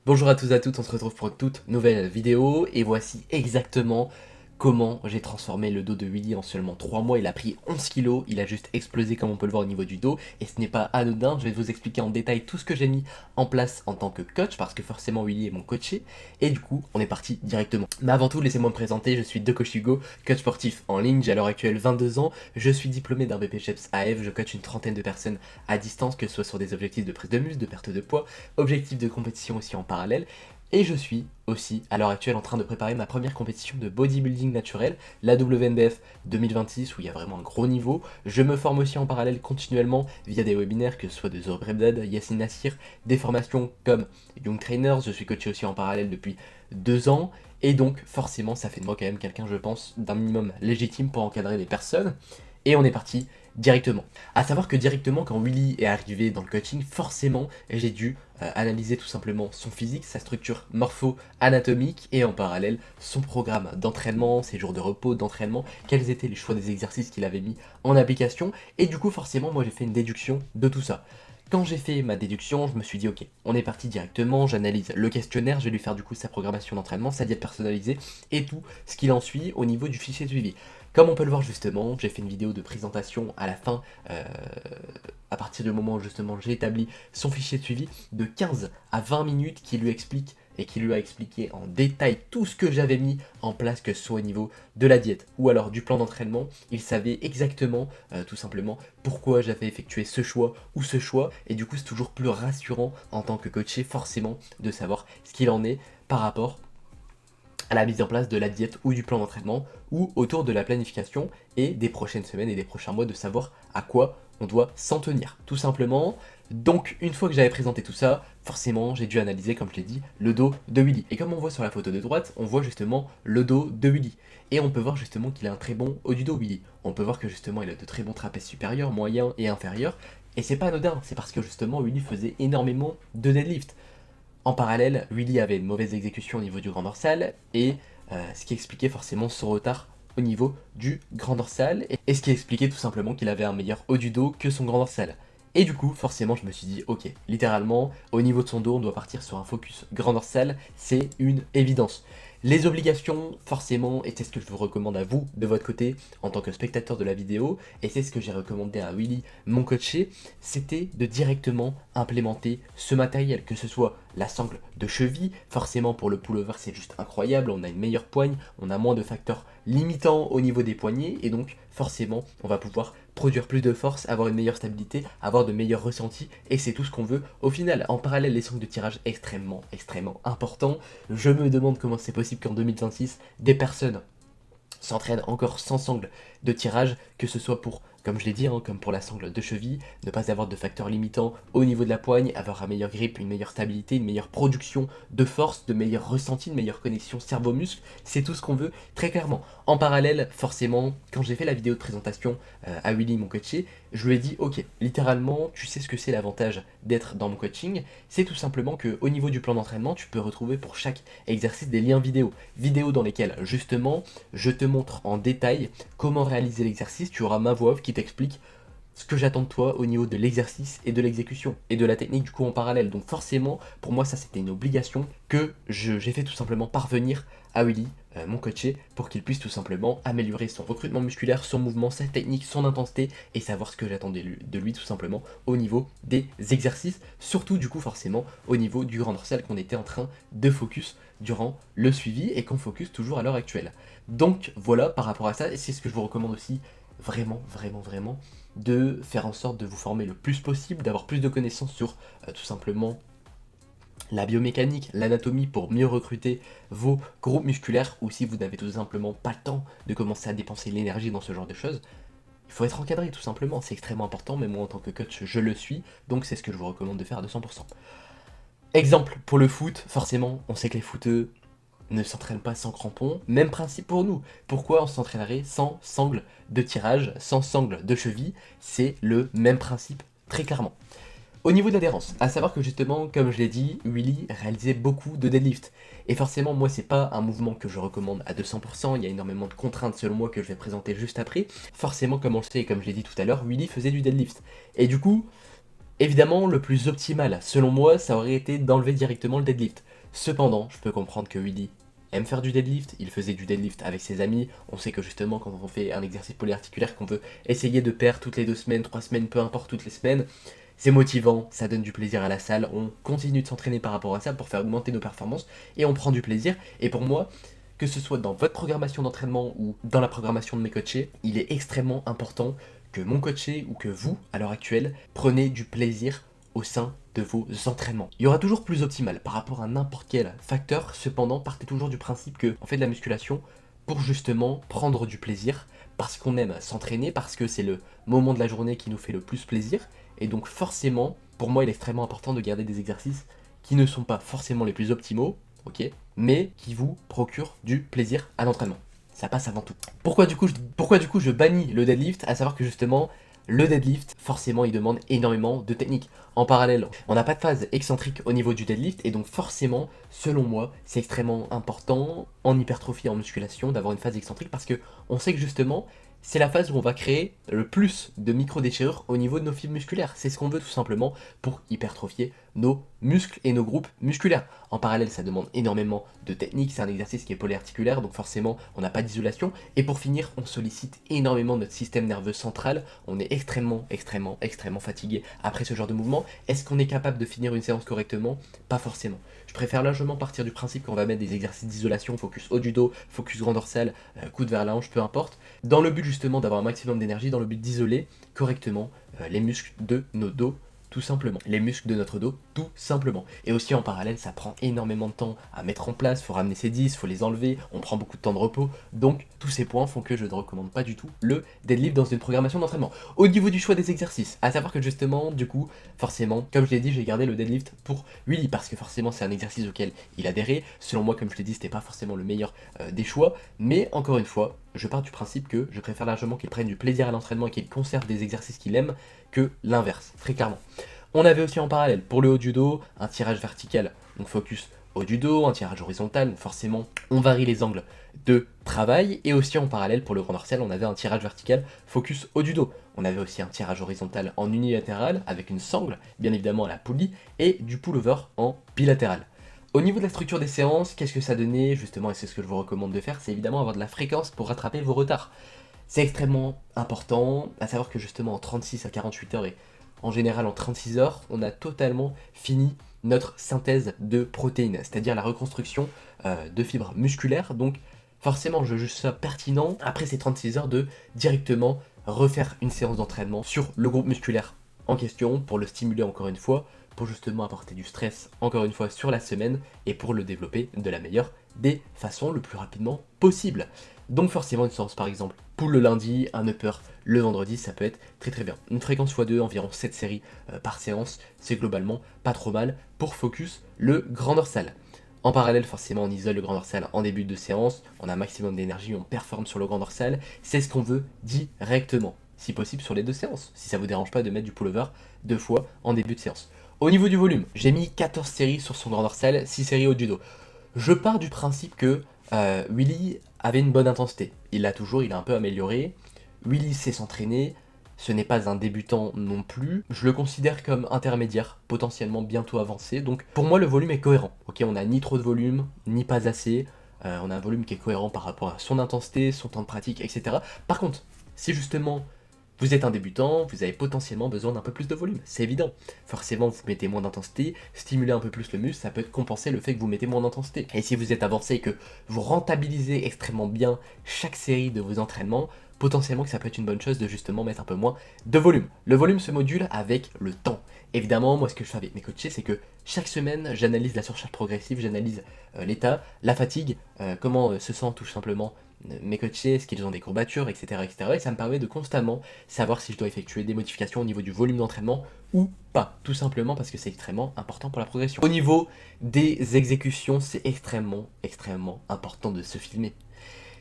Bonjour à tous et à toutes, on se retrouve pour une toute nouvelle vidéo et voici exactement comment j'ai transformé le dos de Willy en seulement 3 mois. Il a pris 11 kilos, il a juste explosé comme on peut le voir au niveau du dos et ce n'est pas anodin. Je vais vous expliquer en détail tout ce que j'ai mis en place en tant que coach parce que forcément Willy est mon coaché et du coup on est parti directement. Mais avant tout laissez-moi me présenter, je suis De Coach Hugo, coach sportif en ligne, j'ai à l'heure actuelle 22 ans, je suis diplômé d'un BPCHEPS AF, je coach une trentaine de personnes à distance que ce soit sur des objectifs de prise de muscle, de perte de poids, objectifs de compétition aussi en parallèle. Et je suis aussi à l'heure actuelle en train de préparer ma première compétition de bodybuilding naturel, la WNBF 2026 où il y a vraiment un gros niveau. Je me forme aussi en parallèle continuellement via des webinaires que ce soit de Zoe Brebdad, Yassine Nassir, des formations comme Young Trainers. Je suis coaché aussi en parallèle depuis 2 ans et donc forcément ça fait de moi quand même quelqu'un je pense d'un minimum légitime pour encadrer des personnes. Et on est parti directement. À savoir que directement quand Willy est arrivé dans le coaching, forcément j'ai dû analyser tout simplement son physique, sa structure morpho-anatomique et en parallèle son programme d'entraînement, ses jours de repos, d'entraînement, quels étaient les choix des exercices qu'il avait mis en application. Et du coup forcément moi j'ai fait une déduction de tout ça. Quand j'ai fait ma déduction, je me suis dit ok, on est parti directement, j'analyse le questionnaire, je vais lui faire du coup sa programmation d'entraînement, sa diète personnalisée et tout ce qu'il en suit au niveau du fichier de suivi. Comme on peut le voir justement, j'ai fait une vidéo de présentation à la fin, à partir du moment où justement j'ai établi son fichier de suivi, de 15 à 20 minutes qui lui explique et qui lui a expliqué en détail tout ce que j'avais mis en place, que ce soit au niveau de la diète ou alors du plan d'entraînement. Il savait exactement, tout simplement, pourquoi j'avais effectué ce choix ou ce choix, et du coup c'est toujours plus rassurant en tant que coaché forcément de savoir ce qu'il en est par rapport à la mise en place de la diète ou du plan d'entraînement, ou autour de la planification et des prochaines semaines et des prochains mois de savoir à quoi on doit s'en tenir, tout simplement. Donc une fois que j'avais présenté tout ça, forcément j'ai dû analyser, comme je l'ai dit, le dos de Willy. Et comme on voit sur la photo de droite, on voit justement le dos de Willy. Et on peut voir justement qu'il a un très bon haut du dos Willy. On peut voir que justement il a de très bons trapèzes supérieurs, moyens et inférieurs. Et c'est pas anodin, c'est parce que justement Willy faisait énormément de deadlift. En parallèle, Willy avait une mauvaise exécution au niveau du grand dorsal, et ce qui expliquait forcément son retard au niveau du grand dorsal, et ce qui expliquait tout simplement qu'il avait un meilleur haut du dos que son grand dorsal. Et du coup, forcément, je me suis dit, ok, littéralement, au niveau de son dos, on doit partir sur un focus grand dorsal, c'est une évidence. Les obligations, forcément, et c'est ce que je vous recommande à vous, de votre côté, en tant que spectateur de la vidéo, et c'est ce que j'ai recommandé à Willy, mon coaché, c'était de directement implémenter ce matériel, que ce soit la sangle de cheville, forcément pour le pullover c'est juste incroyable, on a une meilleure poigne, on a moins de facteurs limitants au niveau des poignets, et donc forcément on va pouvoir produire plus de force, avoir une meilleure stabilité, avoir de meilleurs ressentis, et c'est tout ce qu'on veut au final. En parallèle, les sangles de tirage extrêmement importants. Je me demande comment c'est possible qu'en 2026, des personnes s'entraînent encore sans sangle de tirage, que ce soit pour, comme je l'ai dit, comme pour la sangle de cheville, ne pas avoir de facteurs limitants au niveau de la poigne, avoir un meilleur grip, une meilleure stabilité, une meilleure production de force, de meilleurs ressentis, de meilleures connexions cerveau-muscle, c'est tout ce qu'on veut très clairement. En parallèle, forcément, quand j'ai fait la vidéo de présentation à Willy, mon coaché, je lui ai dit, ok, littéralement, tu sais ce que c'est l'avantage d'être dans mon coaching, c'est tout simplement que au niveau du plan d'entraînement, tu peux retrouver pour chaque exercice des liens vidéos dans lesquels justement je te montre en détail comment réaliser l'exercice, tu auras ma voix off qui t'explique ce que j'attends de toi au niveau de l'exercice et de l'exécution et de la technique du coup en parallèle. Donc forcément, pour moi ça c'était une obligation que j'ai fait tout simplement parvenir à Willy, mon coaché, pour qu'il puisse tout simplement améliorer son recrutement musculaire, son mouvement, sa technique, son intensité et savoir ce que j'attendais de lui tout simplement au niveau des exercices, surtout du coup forcément au niveau du grand dorsal qu'on était en train de focus durant le suivi et qu'on focus toujours à l'heure actuelle. Donc voilà par rapport à ça, et c'est ce que je vous recommande aussi vraiment de faire en sorte de vous former le plus possible, d'avoir plus de connaissances sur tout simplement la biomécanique, l'anatomie pour mieux recruter vos groupes musculaires, ou si vous n'avez tout simplement pas le temps de commencer à dépenser l'énergie dans ce genre de choses, il faut être encadré tout simplement, c'est extrêmement important, mais moi en tant que coach je le suis, donc c'est ce que je vous recommande de faire à 200%. Exemple pour le foot, forcément on sait que les footeux ne s'entraînent pas sans crampons, même principe pour nous. Pourquoi on s'entraînerait sans sangle de tirage, sans sangle de cheville? C'est le même principe, très clairement. Au niveau de l'adhérence, à savoir que justement, comme je l'ai dit, Willy réalisait beaucoup de deadlift. Et forcément, moi, c'est pas un mouvement que je recommande à 200%, il y a énormément de contraintes selon moi que je vais présenter juste après. Forcément, comme on le sait et comme je l'ai dit tout à l'heure, Willy faisait du deadlift. Et du coup, Évidemment, le plus optimal, selon moi, ça aurait été d'enlever directement le deadlift. Cependant, je peux comprendre que Willy aime faire du deadlift, il faisait du deadlift avec ses amis, on sait que justement quand on fait un exercice polyarticulaire qu'on veut essayer de perdre toutes les 2 semaines, 3 semaines, peu importe, toutes les semaines, c'est motivant, ça donne du plaisir à la salle, on continue de s'entraîner par rapport à ça pour faire augmenter nos performances et on prend du plaisir. Et pour moi, que ce soit dans votre programmation d'entraînement ou dans la programmation de mes coachés, il est extrêmement important que mon coaché ou que vous, à l'heure actuelle, prenez du plaisir au sein de vos entraînements. Il y aura toujours plus optimal par rapport à n'importe quel facteur, cependant, partez toujours du principe qu'on fait de la musculation pour justement prendre du plaisir, parce qu'on aime s'entraîner, parce que c'est le moment de la journée qui nous fait le plus plaisir, et donc forcément, pour moi, il est extrêmement important de garder des exercices qui ne sont pas forcément les plus optimaux, ok, mais qui vous procurent du plaisir à l'entraînement. Ça passe avant tout. Pourquoi du coup je bannis le deadlift? À savoir que justement, le deadlift, forcément, il demande énormément de technique. En parallèle, on n'a pas de phase excentrique au niveau du deadlift, et donc forcément, selon moi, c'est extrêmement important en hypertrophie et en musculation d'avoir une phase excentrique, parce que on sait que justement, c'est la phase où on va créer le plus de micro-déchirures au niveau de nos fibres musculaires. C'est ce qu'on veut tout simplement pour hypertrophier nos muscles et nos groupes musculaires. En parallèle, ça demande énormément de technique, c'est un exercice qui est polyarticulaire, donc forcément, on n'a pas d'isolation. Et pour finir, on sollicite énormément notre système nerveux central, on est extrêmement fatigué après ce genre de mouvement. Est-ce qu'on est capable de finir une séance correctement? Pas forcément. Je préfère largement partir du principe qu'on va mettre des exercices d'isolation, focus haut du dos, focus grand dorsal, coude vers la hanche, peu importe, dans le but justement d'avoir un maximum d'énergie, dans le but d'isoler correctement les muscles de nos dos, tout simplement. Les muscles de notre dos, tout simplement. Et aussi en parallèle, ça prend énormément de temps à mettre en place, faut ramener ses disques, faut les enlever, on prend beaucoup de temps de repos, donc tous ces points font que je ne recommande pas du tout le deadlift dans une programmation d'entraînement. Au niveau du choix des exercices, à savoir que justement, du coup, forcément, comme je l'ai dit, j'ai gardé le deadlift pour Willy, parce que forcément c'est un exercice auquel il adhérait. Selon moi, comme je l'ai dit, c'était pas forcément le meilleur des choix, mais encore une fois, je pars du principe que je préfère largement qu'il prenne du plaisir à l'entraînement et qu'il conserve des exercices qu'il aime que l'inverse, très clairement. On avait aussi en parallèle, pour le haut du dos, un tirage vertical, donc focus haut du dos, un tirage horizontal, donc forcément on varie les angles de travail, et aussi en parallèle pour le grand dorsal, on avait un tirage vertical, focus haut du dos. On avait aussi un tirage horizontal en unilatéral, avec une sangle, bien évidemment à la poulie, et du pullover en bilatéral. Au niveau de la structure des séances, qu'est-ce que ça donnait justement, et c'est ce que je vous recommande de faire, c'est évidemment avoir de la fréquence pour rattraper vos retards. C'est extrêmement important, à savoir que justement en 36 à 48 heures et en général en 36 heures, on a totalement fini notre synthèse de protéines, c'est-à-dire la reconstruction de fibres musculaires. Donc forcément, je juge ça pertinent, après ces 36 heures, de directement refaire une séance d'entraînement sur le groupe musculaire en question pour le stimuler encore une fois, pour justement apporter du stress encore une fois sur la semaine et pour le développer de la meilleure des façons le plus rapidement possible. Donc forcément une séance par exemple pull le lundi, un upper le vendredi, ça peut être très bien. Une fréquence x2, environ 7 séries par séance, c'est globalement pas trop mal pour focus le grand dorsal. En parallèle, forcément, on isole le grand dorsal en début de séance, on a un maximum d'énergie, on performe sur le grand dorsal, c'est ce qu'on veut directement, si possible sur les 2 séances, si ça vous dérange pas de mettre du pullover 2 fois en début de séance. Au niveau du volume, j'ai mis 14 séries sur son grand dorsal, 6 séries au du dos. Je pars du principe que Willy avait une bonne intensité. Il l'a toujours, il a un peu amélioré. Willy sait s'entraîner, ce n'est pas un débutant non plus. Je le considère comme intermédiaire, potentiellement bientôt avancé. Donc pour moi, le volume est cohérent. Ok, on n'a ni trop de volume, ni pas assez. On a un volume qui est cohérent par rapport à son intensité, son temps de pratique, etc. Par contre, si justement vous êtes un débutant, vous avez potentiellement besoin d'un peu plus de volume, c'est évident. Forcément, vous mettez moins d'intensité, stimuler un peu plus le muscle, ça peut compenser le fait que vous mettez moins d'intensité. Et si vous êtes avancé et que vous rentabilisez extrêmement bien chaque série de vos entraînements, potentiellement que ça peut être une bonne chose de justement mettre un peu moins de volume. Le volume se module avec le temps. Évidemment, moi ce que je fais avec mes coachés, c'est que chaque semaine, j'analyse la surcharge progressive, j'analyse l'état, la fatigue, comment se sent tout simplement mes coachés, est-ce qu'ils ont des courbatures, etc., etc. Et ça me permet de constamment savoir si je dois effectuer des modifications au niveau du volume d'entraînement ou pas, tout simplement parce que c'est extrêmement important pour la progression. Au niveau des exécutions, c'est extrêmement important de se filmer.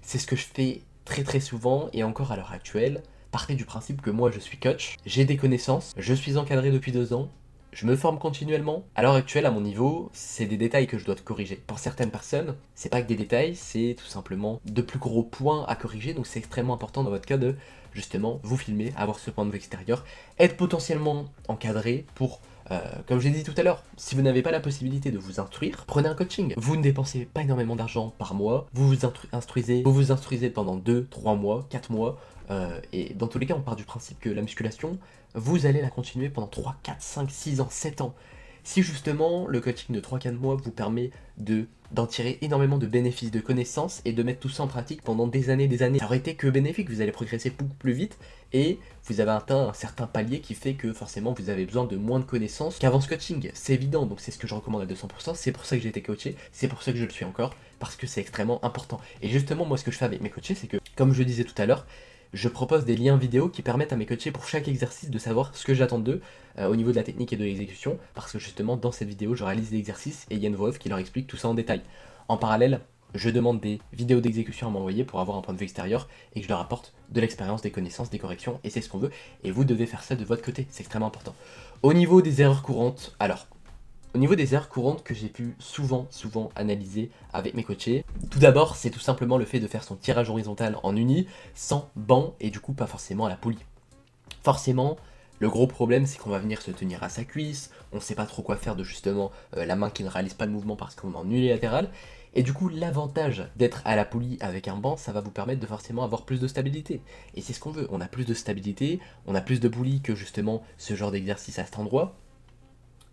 C'est ce que je fais très souvent, et encore à l'heure actuelle. Partez du principe que moi je suis coach, j'ai des connaissances, je suis encadré depuis 2 ans, Je me forme continuellement. À l'heure actuelle, à mon niveau, c'est des détails que je dois corriger. Pour certaines personnes, c'est pas que des détails, c'est tout simplement de plus gros points à corriger. Donc c'est extrêmement important dans votre cas de justement vous filmer, avoir ce point de vue extérieur, être potentiellement encadré pour comme j'ai dit tout à l'heure, si vous n'avez pas la possibilité de vous instruire, prenez un coaching. Vous ne dépensez pas énormément d'argent par mois, vous vous instruisez pendant 2, 3 mois, 4 mois, et dans tous les cas, on part du principe que la musculation, vous allez la continuer pendant 3, 4, 5, 6 ans, 7 ans. Si justement le coaching de 3-4 mois vous permet d'en tirer énormément de bénéfices, de connaissances et de mettre tout ça en pratique pendant des années, ça aurait été que bénéfique, vous allez progresser beaucoup plus vite et vous avez atteint un certain palier qui fait que forcément vous avez besoin de moins de connaissances qu'avant ce coaching. C'est évident, donc c'est ce que je recommande à 200%, c'est pour ça que j'ai été coaché, c'est pour ça que je le suis encore, parce que c'est extrêmement important. Et justement, moi ce que je fais avec mes coachés, c'est que, comme je disais tout à l'heure, je propose des liens vidéo qui permettent à mes coachés pour chaque exercice de savoir ce que j'attends d'eux au niveau de la technique et de l'exécution, parce que justement dans cette vidéo je réalise des exercices et il y a une voix off qui leur explique tout ça en détail. En parallèle, je demande des vidéos d'exécution à m'envoyer pour avoir un point de vue extérieur et que je leur apporte de l'expérience, des connaissances, des corrections, et c'est ce qu'on veut, et vous devez faire ça de votre côté, c'est extrêmement important. Au niveau des erreurs courantes, alors, au niveau des erreurs courantes que j'ai pu souvent analyser avec mes coachés, tout d'abord, c'est tout simplement le fait de faire son tirage horizontal en uni, sans banc, et du coup pas forcément à la poulie. Forcément, le gros problème, c'est qu'on va venir se tenir à sa cuisse, on sait pas trop quoi faire de justement la main qui ne réalise pas le mouvement parce qu'on est en unilatéral, et du coup, l'avantage d'être à la poulie avec un banc, ça va vous permettre de forcément avoir plus de stabilité. Et c'est ce qu'on veut, on a plus de stabilité, on a plus de poulie que justement ce genre d'exercice à cet endroit,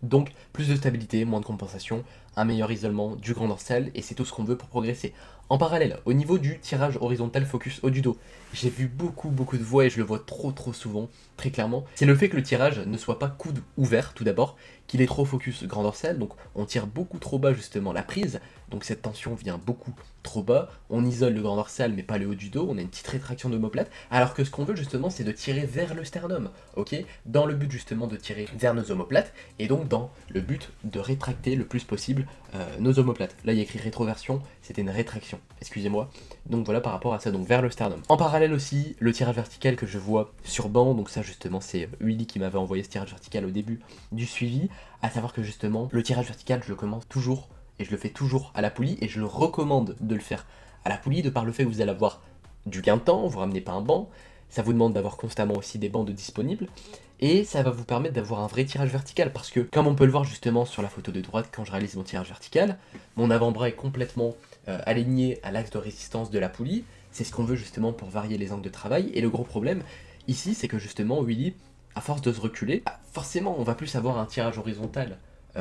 donc plus de stabilité, moins de compensation, un meilleur isolement du grand dorsal, et c'est tout ce qu'on veut pour progresser. En parallèle, au niveau du tirage horizontal focus haut du dos, j'ai vu beaucoup de voix et je le vois trop souvent, très clairement, c'est le fait que le tirage ne soit pas coude ouvert tout d'abord, qu'il est trop focus grand dorsal, donc on tire beaucoup trop bas justement la prise, donc cette tension vient beaucoup trop bas, on isole le grand dorsal mais pas le haut du dos, on a une petite rétraction d'omoplate, alors que ce qu'on veut justement c'est de tirer vers le sternum, ok, dans le but justement de tirer vers nos omoplates, et donc dans le but de rétracter le plus possible nos omoplates. Là il y a écrit rétroversion, c'était une rétraction, excusez-moi. Donc voilà par rapport à ça, donc vers le sternum. En parallèle aussi, le tirage vertical que je vois sur banc, donc ça justement c'est Willy qui m'avait envoyé ce tirage vertical au début du suivi, à savoir que justement le tirage vertical je le commence toujours, et je le fais toujours à la poulie, et je le recommande de le faire à la poulie de par le fait que vous allez avoir du gain de temps, vous ramenez pas un banc, ça vous demande d'avoir constamment aussi des bancs de disponibles, et ça va vous permettre d'avoir un vrai tirage vertical, parce que comme on peut le voir justement sur la photo de droite quand je réalise mon tirage vertical, mon avant-bras est complètement aligné à l'axe de résistance de la poulie, c'est ce qu'on veut justement pour varier les angles de travail, et le gros problème ici c'est que justement Willy, à force de se reculer, forcément on va plus avoir un tirage horizontal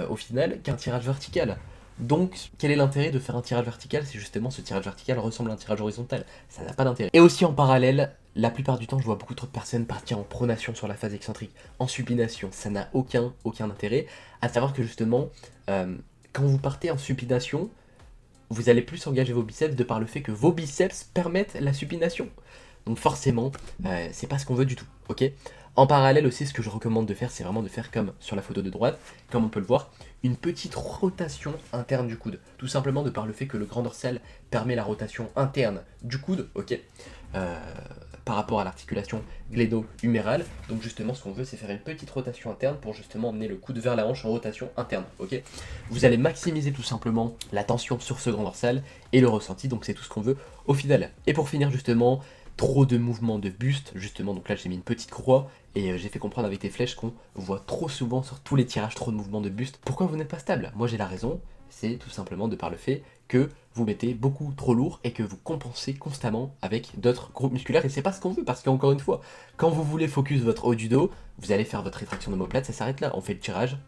au final qu'un tirage vertical. Donc, quel est l'intérêt de faire un tirage vertical si justement ce tirage vertical ressemble à un tirage horizontal? Ça n'a pas d'intérêt. Et aussi en parallèle, la plupart du temps, je vois beaucoup trop de personnes partir en pronation sur la phase excentrique, en supination. Ça n'a aucun intérêt. À savoir que justement, quand vous partez en supination, vous allez plus engager vos biceps de par le fait que vos biceps permettent la supination. Donc forcément, c'est pas ce qu'on veut du tout, ok? En parallèle aussi, ce que je recommande de faire, c'est vraiment de faire comme sur la photo de droite, comme on peut le voir, une petite rotation interne du coude. Tout simplement de par le fait que le grand dorsal permet la rotation interne du coude, ok, par rapport à l'articulation gléno-humérale. Donc justement, ce qu'on veut, c'est faire une petite rotation interne pour justement emmener le coude vers la hanche en rotation interne, ok. Vous allez maximiser tout simplement la tension sur ce grand dorsal et le ressenti, donc c'est tout ce qu'on veut au final. Et pour finir justement, trop de mouvements de buste, justement, donc là j'ai mis une petite croix, et j'ai fait comprendre avec des flèches qu'on voit trop souvent sur tous les tirages trop de mouvements de buste. Pourquoi vous n'êtes pas stable? Moi j'ai la raison, c'est tout simplement de par le fait que vous mettez beaucoup trop lourd et que vous compensez constamment avec d'autres groupes musculaires, et c'est pas ce qu'on veut, parce qu'encore une fois, quand vous voulez focus votre haut du dos, vous allez faire votre rétraction d'omoplate, ça s'arrête là, on fait le tirage,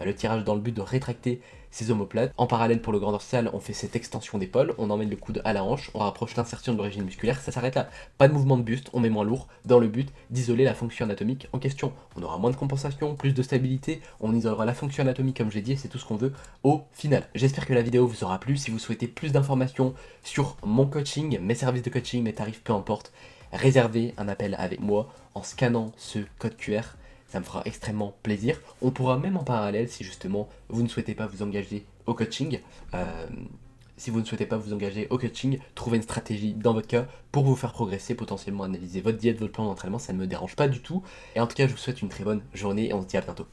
le tirage dans le but de rétracter ses omoplates. En parallèle pour le grand dorsal, on fait cette extension d'épaule, on emmène le coude à la hanche, on rapproche l'insertion de l'origine musculaire, ça s'arrête là. Pas de mouvement de buste, on met moins lourd, dans le but d'isoler la fonction anatomique en question. On aura moins de compensation, plus de stabilité, on isolera la fonction anatomique comme j'ai dit, et c'est tout ce qu'on veut au final. J'espère que la vidéo vous aura plu. Si vous souhaitez plus d'informations sur mon coaching, mes services de coaching, mes tarifs, peu importe, réservez un appel avec moi en scannant ce code QR. Ça me fera extrêmement plaisir. On pourra même en parallèle, si justement vous ne souhaitez pas vous engager au coaching, trouver une stratégie dans votre cas pour vous faire progresser, potentiellement analyser votre diète, votre plan d'entraînement, ça ne me dérange pas du tout. Et en tout cas, je vous souhaite une très bonne journée et on se dit à bientôt.